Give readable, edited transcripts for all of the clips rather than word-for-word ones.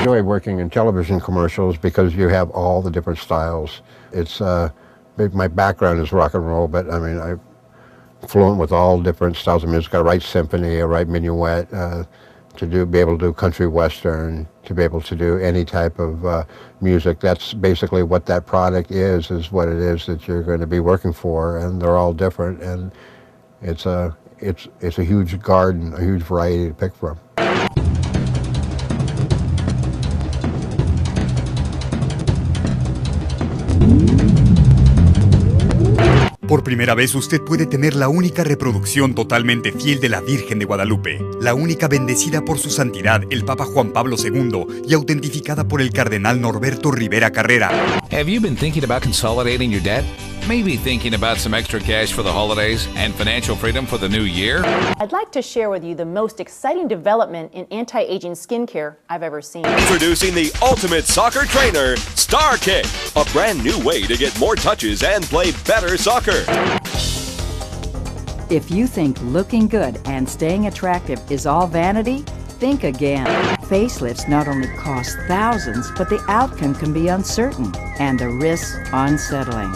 enjoy working in television commercials because you have all the different styles. It's my background is rock and roll, but I mean I'm fluent with all different styles of music. I write symphony, I write minuet, be able to do country western, to be able to do any type of music. That's basically what that product is what it is that you're going to be working for, and they're all different, and it's a huge garden, a huge variety to pick from. Por primera vez usted puede tener la única reproducción totalmente fiel de la Virgen de Guadalupe, la única bendecida por su santidad el Papa Juan Pablo II y autentificada por el Cardenal Norberto Rivera Carrera. Have you been thinking about consolidating your debt? Maybe thinking about some extra cash for the holidays and financial freedom for the new year? I'd like to share with you the most exciting development in anti-aging skincare I've ever seen. Introducing the ultimate soccer trainer, Star Kick, a brand new way to get more touches and play better soccer. If you think looking good and staying attractive is all vanity, think again. Facelifts not only cost thousands, but the outcome can be uncertain and the risks unsettling.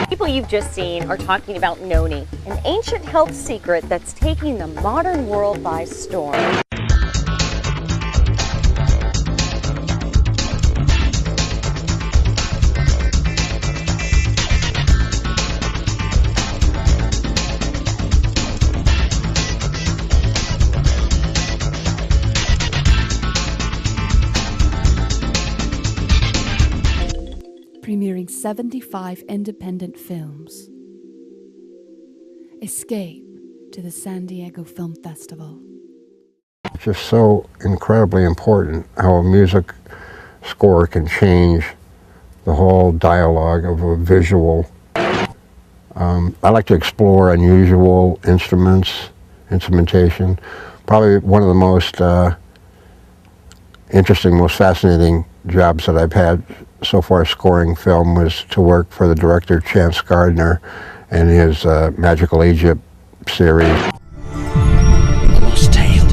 People you've just seen are talking about Noni, an ancient health secret that's taking the modern world by storm. Premiering 75 independent films. Escape to the San Diego Film Festival. It's just so incredibly important how a music score can change the whole dialogue of a visual. I like to explore unusual instrumentation. Probably one of the most interesting, most fascinating jobs that I've had so far scoring film was to work for the director Chance Gardner and his Magical Egypt series. A lost tale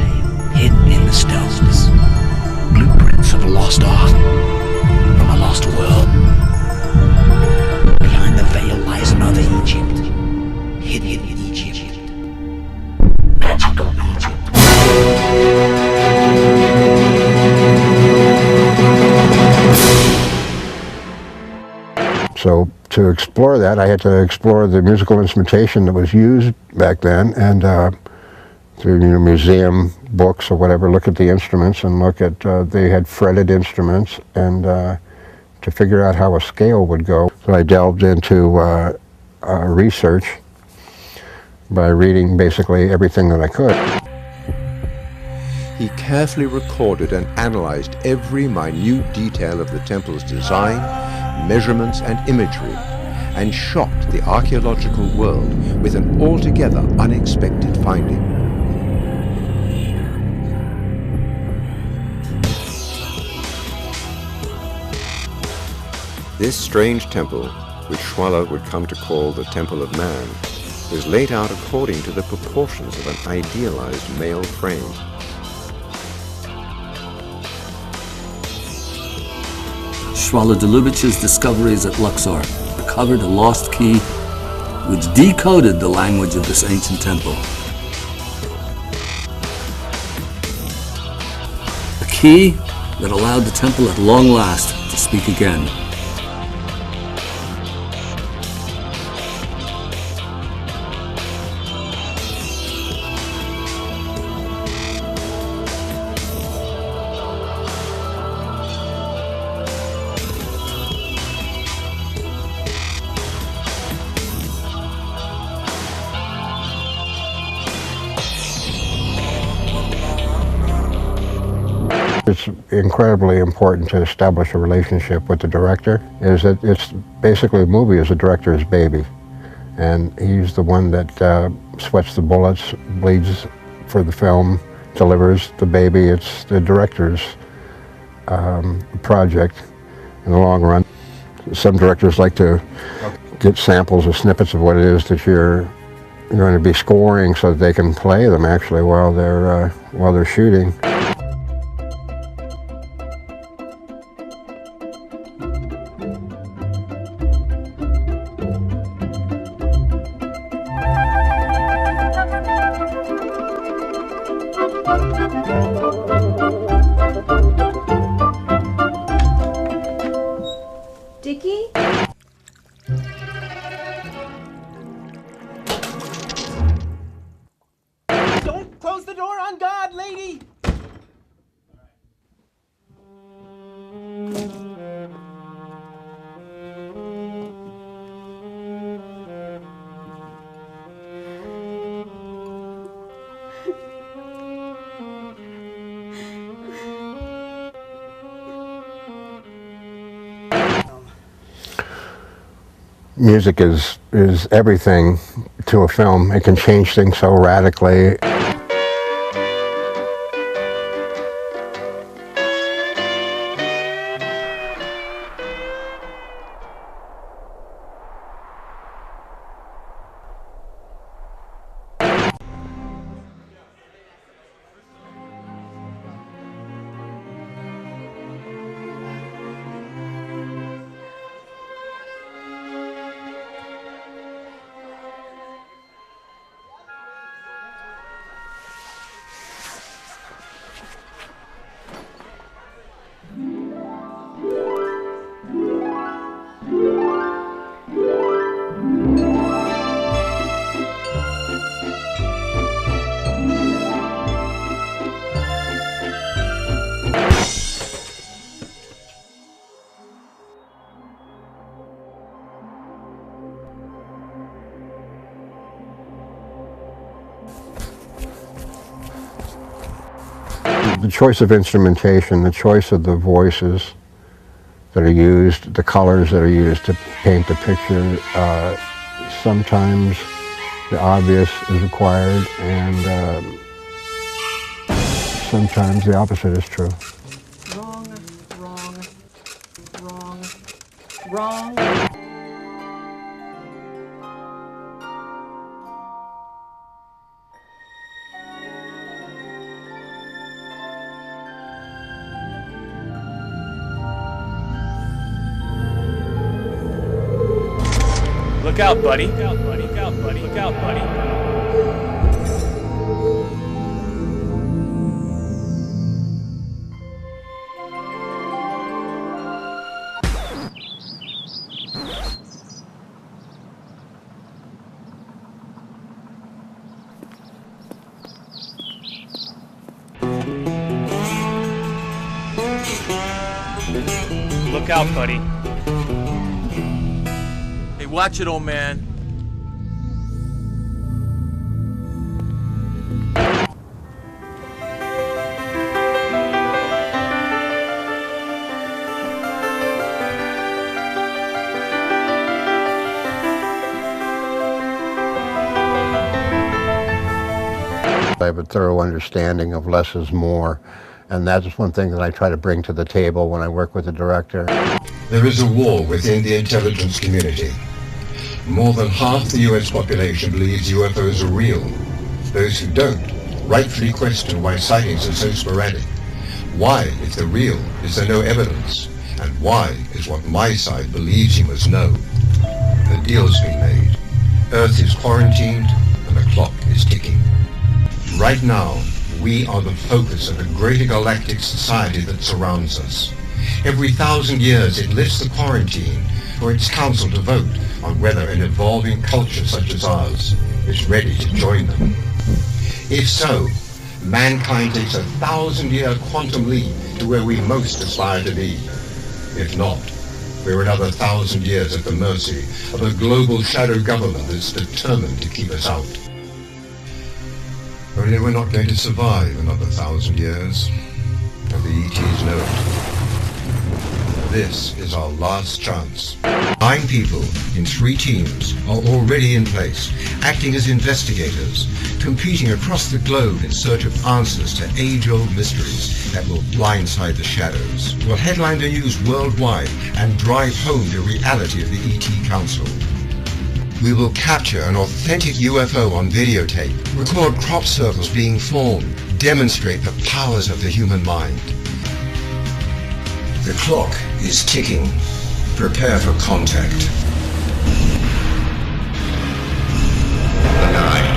hidden in the stones. Blueprints of a lost art from a lost world. Behind the veil lies another Egypt. Hidden in Egypt. Magical Egypt. So to explore that, I had to explore the musical instrumentation that was used back then, and through museum books or whatever, look at the instruments and look at, they had fretted instruments, and to figure out how a scale would go. So I delved into research by reading basically everything that I could. He carefully recorded and analyzed every minute detail of the temple's design, measurements and imagery, and shocked the archaeological world with an altogether unexpected finding. This strange temple, which Schwaller would come to call the Temple of Man, was laid out according to the proportions of an idealized male frame. Schwaller de Lubitsch's discoveries at Luxor recovered a lost key which decoded the language of this ancient temple. A key that allowed the temple at long last to speak again. It's incredibly important to establish a relationship with the director, is that it's basically a movie is the director's baby. And he's the one that sweats the bullets, bleeds for the film, delivers the baby. It's the director's project in the long run. Some directors like to get samples or snippets of what it is that you're going to be scoring so that they can play them actually while they're shooting. music is everything to a film. It can change things so radically. The choice of instrumentation, the choice of the voices that are used, the colors that are used to paint the picture, sometimes the obvious is required, and sometimes the opposite is true. Wrong, wrong, wrong, wrong. Look out, buddy. Look out, buddy. Look out, buddy. Look out, buddy. Look out, buddy. Hey, watch it, old man. I have a thorough understanding of less is more, and that's one thing that I try to bring to the table when I work with the director. There is a war within the intelligence community. More than half the US population believes UFOs are real. Those who don't rightfully question why sightings are so sporadic. Why, if they're real, is there no evidence? And why is what my side believes you must know? The deal's been made. Earth is quarantined and the clock is ticking. Right now, we are the focus of a greater galactic society that surrounds us. Every 1,000 years it lifts the quarantine for its council to vote on whether an evolving culture such as ours is ready to join them. If so, mankind takes a 1,000-year quantum leap to where we most aspire to be. If not, we're another 1,000 years at the mercy of a global shadow government that's determined to keep us out. Only we're not going to survive another 1,000 years, and the ETs know it. This is our last chance. 9 people in 3 teams are already in place, acting as investigators, competing across the globe in search of answers to age-old mysteries that will blindside the shadows, will headline the news worldwide and drive home the reality of the ET Council. We will capture an authentic UFO on videotape, record crop circles being formed, demonstrate the powers of the human mind. The clock is ticking. Prepare for contact. The 9.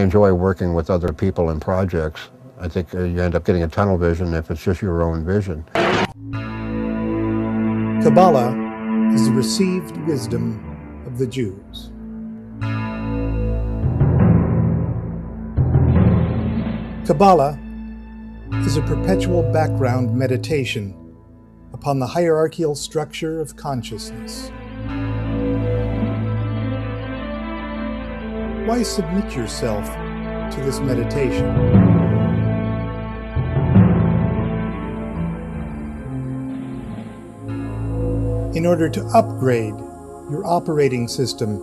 enjoy working with other people and projects. I think you end up getting a tunnel vision if it's just your own vision. Kabbalah is the received wisdom of the Jews. Kabbalah is a perpetual background meditation upon the hierarchical structure of consciousness. Why submit yourself to this meditation? In order to upgrade your operating system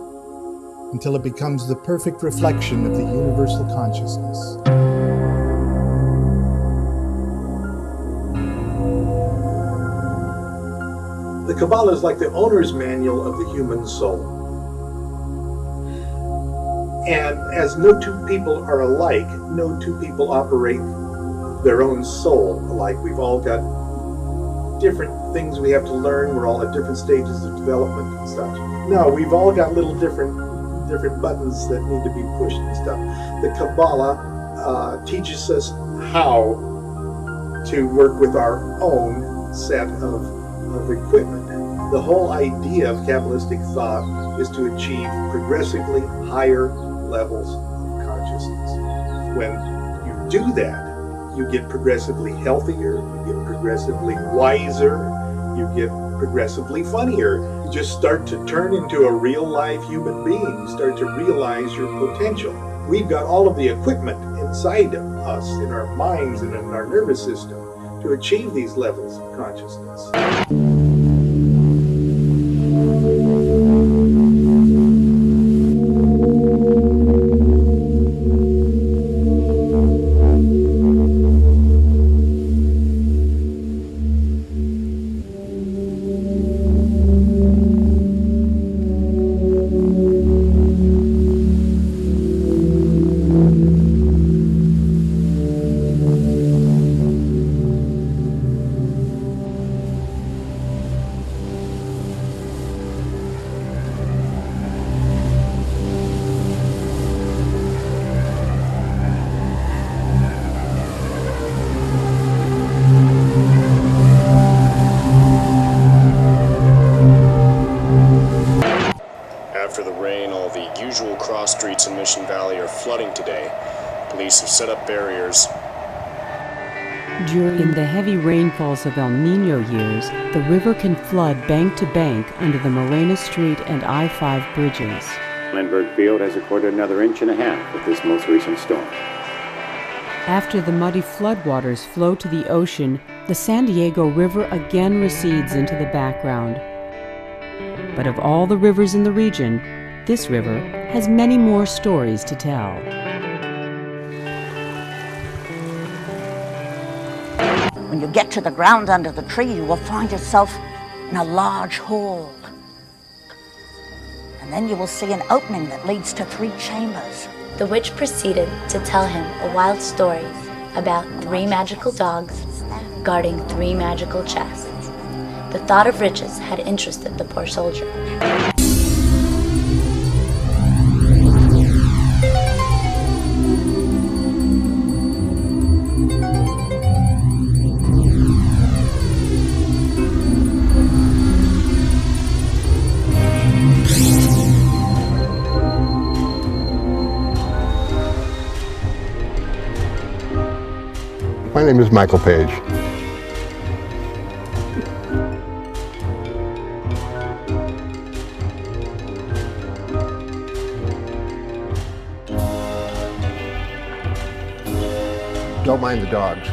until it becomes the perfect reflection of the universal consciousness. The Kabbalah is like the owner's manual of the human soul. And as no two people are alike, no two people operate their own soul alike. We've all got different things we have to learn. We're all at different stages of development and stuff. No, we've all got little different buttons that need to be pushed and stuff. The Kabbalah teaches us how to work with our own set of equipment. The whole idea of Kabbalistic thought is to achieve progressively higher levels of consciousness. When you do that, you get progressively healthier, you get progressively wiser, you get progressively funnier. You just start to turn into a real life human being. You start to realize your potential. We've got all of the equipment inside of us, in our minds and in our nervous system, to achieve these levels of consciousness. cross streets in Mission Valley are flooding today. Police have set up barriers. During the heavy rainfalls of El Nino years, the river can flood bank to bank under the Morena Street and I-5 bridges. Lindbergh Field has recorded another 1.5 inches with this most recent storm. After the muddy floodwaters flow to the ocean, the San Diego River again recedes into the background. But of all the rivers in the region, this river has many more stories to tell. When you get to the ground under the tree, you will find yourself in a large hall. And then you will see an opening that leads to 3 chambers. The witch proceeded to tell him a wild story about 3 magical dogs guarding 3 magical chests. The thought of riches had interested the poor soldier. My name is Michael Page. Don't mind the dogs.